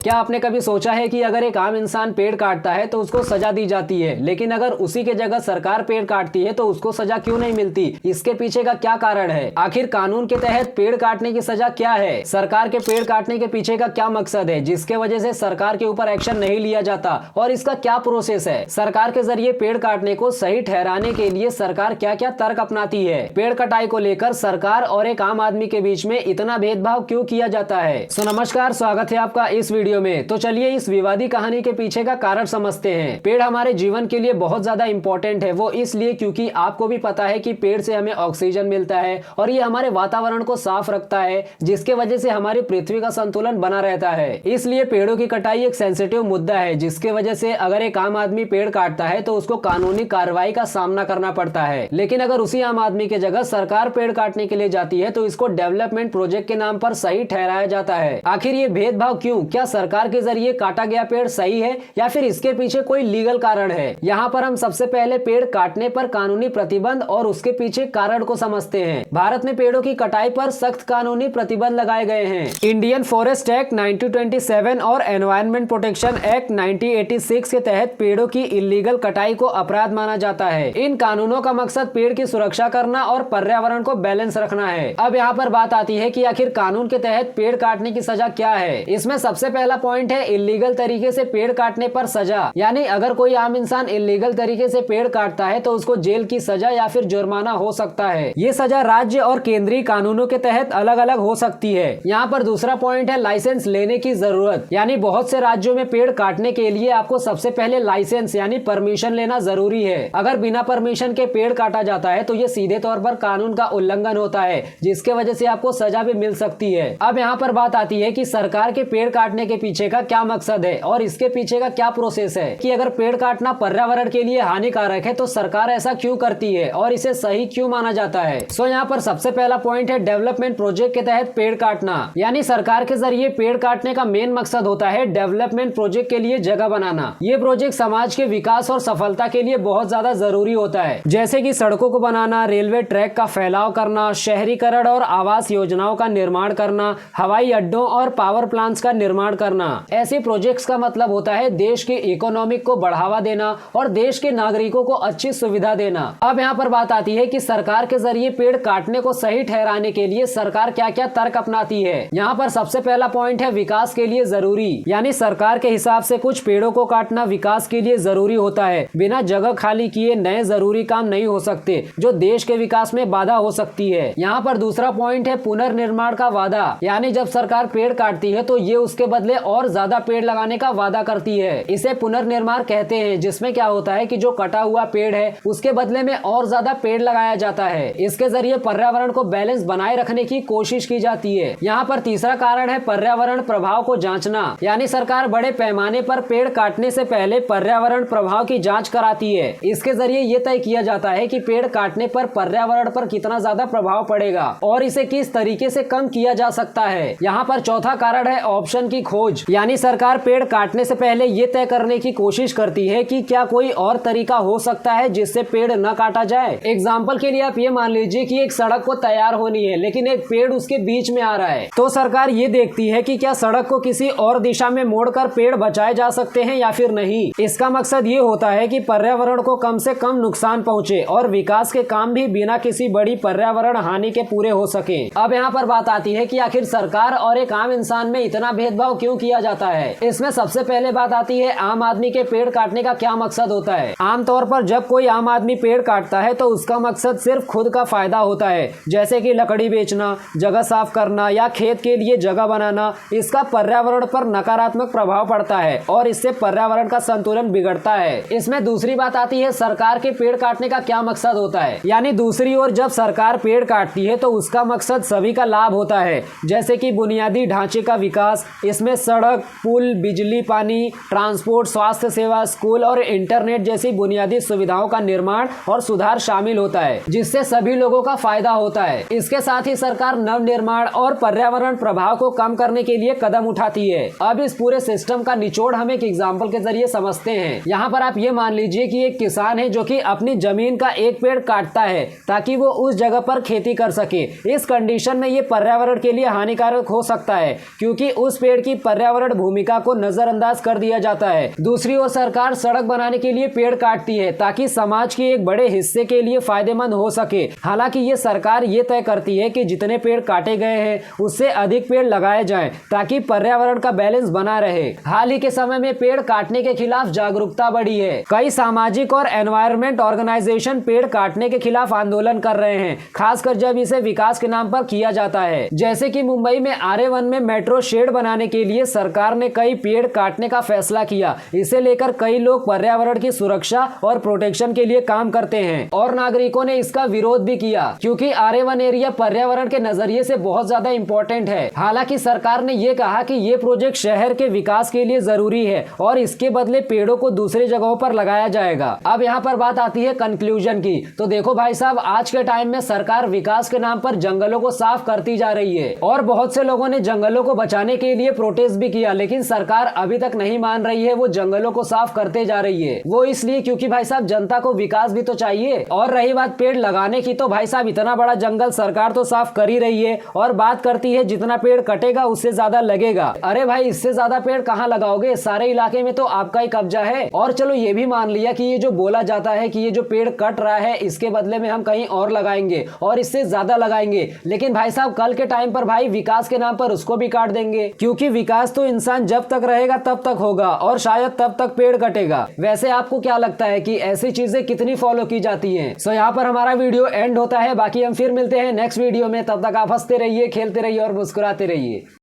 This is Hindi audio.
क्या आपने कभी सोचा है कि अगर एक आम इंसान पेड़ काटता है तो उसको सजा दी जाती है, लेकिन अगर उसी के जगह सरकार पेड़ काटती है तो उसको सजा क्यों नहीं मिलती? इसके पीछे का क्या कारण है? आखिर कानून के तहत पेड़ काटने की सजा क्या है? सरकार के पेड़ काटने के पीछे का क्या मकसद है जिसके वजह से सरकार के ऊपर एक्शन नहीं लिया जाता, और इसका क्या प्रोसेस है? सरकार के जरिए पेड़ काटने को सही ठहराने के लिए सरकार क्या क्या तर्क अपनाती है? पेड़ कटाई को लेकर सरकार और एक आम आदमी के बीच में इतना भेदभाव क्यों किया जाता है? नमस्कार, स्वागत है आपका इस वीडियो में। तो चलिए इस विवादी कहानी के पीछे का कारण समझते हैं। पेड़ हमारे जीवन के लिए बहुत ज्यादा इंपॉर्टेंट है, वो इसलिए क्योंकि आपको भी पता है कि पेड़ से हमें ऑक्सीजन मिलता है और ये हमारे वातावरण को साफ रखता है, जिसके वजह से हमारी पृथ्वी का संतुलन बना रहता है। इसलिए पेड़ों की कटाई एक सेंसिटिव मुद्दा है, जिसके वजह से अगर एक आम आदमी पेड़ काटता है तो उसको कानूनी कार्रवाई का सामना करना पड़ता है। लेकिन अगर उसी आम आदमी की जगह सरकार पेड़ काटने के लिए जाती है तो इसको डेवलपमेंट प्रोजेक्ट के नाम पर सही ठहराया जाता है। आखिर ये भेदभाव क्यों? क्या सरकार के जरिए काटा गया पेड़ सही है या फिर इसके पीछे कोई लीगल कारण है? यहाँ पर हम सबसे पहले पेड़ काटने पर कानूनी प्रतिबंध और उसके पीछे कारण को समझते हैं। भारत में पेड़ों की कटाई पर सख्त कानूनी प्रतिबंध लगाए गए हैं। इंडियन फॉरेस्ट एक्ट 1927 और एनवायरमेंट प्रोटेक्शन एक्ट 1986 के तहत पेड़ों की इलीगल कटाई को अपराध माना जाता है। इन कानूनों का मकसद पेड़ की सुरक्षा करना और पर्यावरण को बैलेंस रखना है। अब यहाँ पर बात आती है कि आखिर कानून के तहत पेड़ काटने की सजा क्या है। इसमें सबसे पहला पॉइंट है इलीगल तरीके से पेड़ काटने पर सजा। यानी अगर कोई आम इंसान इलीगल तरीके से पेड़ काटता है तो उसको जेल की सजा या फिर जुर्माना हो सकता है। ये सजा राज्य और केंद्रीय कानूनों के तहत अलग अलग हो सकती है। यहाँ पर दूसरा पॉइंट है लाइसेंस लेने की जरूरत। यानी बहुत से राज्यों में पेड़ काटने के लिए आपको सबसे पहले लाइसेंस यानी परमिशन लेना जरूरी है। अगर बिना परमिशन के पेड़ काटा जाता है तो ये सीधे तौर पर कानून का उल्लंघन होता है, जिसके वजह से आपको सजा भी मिल सकती है। अब यहाँ पर बात आती है कि सरकार के पेड़ काटने के पीछे का क्या मकसद है और इसके पीछे का क्या प्रोसेस है, कि अगर पेड़ काटना पर्यावरण के लिए हानिकारक है तो सरकार ऐसा क्यों करती है और इसे सही क्यों माना जाता है। यहाँ पर सबसे पहला पॉइंट है डेवलपमेंट प्रोजेक्ट के तहत पेड़ काटना। यानी सरकार के जरिए पेड़ काटने का मेन मकसद होता है डेवलपमेंट प्रोजेक्ट के लिए जगह बनाना। ये प्रोजेक्ट समाज के विकास और सफलता के लिए बहुत ज्यादा जरूरी होता है, जैसे कि सड़कों को बनाना, रेलवे ट्रैक का फैलाव करना, शहरीकरण और आवास योजनाओं का निर्माण करना, हवाई अड्डों और पावर प्लांट्स का निर्माण करना। ऐसे प्रोजेक्ट्स का मतलब होता है देश के इकोनॉमिक को बढ़ावा देना और देश के नागरिकों को अच्छी सुविधा देना। अब यहाँ पर बात आती है कि सरकार के जरिए पेड़ काटने को सही ठहराने के लिए सरकार क्या क्या तर्क अपनाती है। यहाँ पर सबसे पहला पॉइंट है विकास के लिए जरूरी। यानी सरकार के हिसाब से कुछ पेड़ों को काटना विकास के लिए जरूरी होता है। बिना जगह खाली किए नए जरूरी काम नहीं हो सकते, जो देश के विकास में बाधा हो सकती है। यहाँ पर दूसरा पॉइंट है पुनर्निर्माण का वादा। यानी जब सरकार पेड़ काटती है तो ये उसके बदले और ज्यादा पेड़ लगाने का वादा करती है। इसे पुनर्निर्माण कहते हैं, जिसमें क्या होता है कि जो कटा हुआ पेड़ है उसके बदले में और ज्यादा पेड़ लगाया जाता है। इसके जरिए पर्यावरण को बैलेंस बनाए रखने की कोशिश की जाती है। यहाँ पर तीसरा कारण है पर्यावरण प्रभाव को जांचना। यानी सरकार बड़े पैमाने पर पेड़ काटने से पहले पर्यावरण प्रभाव की जांच कराती है। इसके जरिए ये तय किया जाता है कि पेड़ काटने पर पर्यावरण पर कितना ज्यादा प्रभाव पड़ेगा और इसे किस तरीके से कम किया जा सकता है। यहाँ पर चौथा कारण है ऑप्शन की खोज। यानी सरकार पेड़ काटने से पहले ये तय करने की कोशिश करती है कि क्या कोई और तरीका हो सकता है जिससे पेड़ न काटा जाए। एग्जाम्पल के लिए आप ये मान लीजिए कि एक सड़क को तैयार होनी है, लेकिन एक पेड़ उसके बीच में आ रहा है, तो सरकार ये देखती है कि क्या सड़क को किसी और दिशा में मोड़कर पेड़ बचाए जा सकते हैं या फिर नहीं। इसका मकसद ये होता है कि पर्यावरण को कम से कम नुकसान पहुंचे और विकास के काम भी बिना किसी बड़ी पर्यावरण हानि के पूरे हो सके। अब यहाँ पर बात आती है कि आखिर सरकार और एक आम इंसान में इतना भेदभाव क्यों किया जाता है। इसमें सबसे पहले बात आती है आम आदमी के पेड़ काटने का क्या मकसद होता है। आमतौर पर जब कोई आम आदमी पेड़ काटता है तो उसका मकसद सिर्फ खुद का फायदा होता है, जैसे कि लकड़ी बेचना, जगह साफ करना या खेत के लिए जगह बनाना। इसका पर्यावरण पर नकारात्मक प्रभाव पड़ता है और इससे पर्यावरण का संतुलन बिगड़ता है। इसमें दूसरी बात आती है सरकार के पेड़ काटने का क्या मकसद होता है। यानी दूसरी ओर जब सरकार पेड़ काटती है तो उसका मकसद सभी का लाभ होता है, जैसे कि बुनियादी ढांचे का विकास। इसमें सड़क, पुल, बिजली, पानी, ट्रांसपोर्ट, स्वास्थ्य सेवा, स्कूल और इंटरनेट जैसी बुनियादी सुविधाओं का निर्माण और सुधार शामिल होता है, जिससे सभी लोगों का फायदा होता है। इसके साथ ही सरकार नव निर्माण और पर्यावरण प्रभाव को कम करने के लिए कदम उठाती है। अब इस पूरे सिस्टम का निचोड़ हम एक एग्जाम्पल के जरिए समझते हैं। यहाँ पर आप ये मान लीजिए कि एक किसान है जो कि अपनी जमीन का एक पेड़ काटता है ताकि वो उस जगह पर खेती कर सके। इस कंडीशन में ये पर्यावरण के लिए हानिकारक हो सकता है, क्योंकि उस पेड़ की पर्यावरण भूमिका को नजरअंदाज कर दिया जाता है। दूसरी ओर सरकार सड़क बनाने के लिए पेड़ काटती है ताकि समाज के एक बड़े हिस्से के लिए फायदेमंद हो सके। हालांकि ये सरकार ये तय करती है कि जितने पेड़ काटे गए हैं उससे अधिक पेड़ लगाए जाएं ताकि पर्यावरण का बैलेंस बना रहे। हाल ही के समय में पेड़ काटने के खिलाफ जागरूकता बढ़ी है। कई सामाजिक और एनवायरमेंट ऑर्गेनाइजेशन पेड़ काटने के खिलाफ आंदोलन कर रहे हैं, खासकर जब इसे विकास के नाम पर किया जाता है। जैसे कि मुंबई में आरे-1 में मेट्रो शेड बनाने के लिए सरकार ने कई पेड़ काटने का फैसला किया। इसे लेकर कई लोग पर्यावरण की सुरक्षा और प्रोटेक्शन के लिए काम करते हैं और नागरिकों ने इसका विरोध भी किया, क्योंकि आरे-1 एरिया पर्यावरण के नजरिए से बहुत ज्यादा इंपॉर्टेंट है। हालांकि सरकार ने यह कहा कि ये प्रोजेक्ट शहर के विकास के लिए जरूरी है और इसके बदले पेड़ों को दूसरी जगहों पर लगाया जाएगा। अब यहाँ पर बात आती है कंक्लूजन की। तो देखो भाई साहब, आज के टाइम में सरकार विकास के नाम पर जंगलों को साफ करती जा रही है और बहुत से लोगों ने जंगलों को बचाने के लिए प्रोटेस्ट भी किया, लेकिन सरकार अभी तक नहीं मान रही है। वो जंगलों को साफ करते जा रही है। वो इसलिए क्योंकि भाई साहब जनता को विकास भी तो चाहिए। और रही बात पेड़ लगाने की, तो भाई साहब इतना बड़ा जंगल सरकार तो साफ कर ही रही है और बात करती है जितना पेड़ कटेगा उससे ज्यादा लगेगा। अरे भाई, इससे ज्यादा पेड़ कहाँ लगाओगे? सारे इलाके में तो आपका ही कब्जा है। और चलो ये भी मान लिया कि ये जो बोला जाता है कि ये जो पेड़ कट रहा है इसके बदले में हम कहीं और लगाएंगे और इससे ज्यादा लगाएंगे, लेकिन भाई साहब कल के टाइम पर भाई विकास के नाम पर उसको भी काट देंगे, क्योंकि विकास तो इंसान जब तक रहेगा तब तक होगा और शायद तब तक पेड़ कटेगा। वैसे आपको क्या लगता है कि ऐसी चीजें कितनी फॉलो की जाती हैं? सो यहाँ पर हमारा वीडियो एंड होता है। बाकी हम फिर मिलते हैं नेक्स्ट वीडियो में। तब तक आप हंसते रहिए, खेलते रहिए और मुस्कुराते रहिए।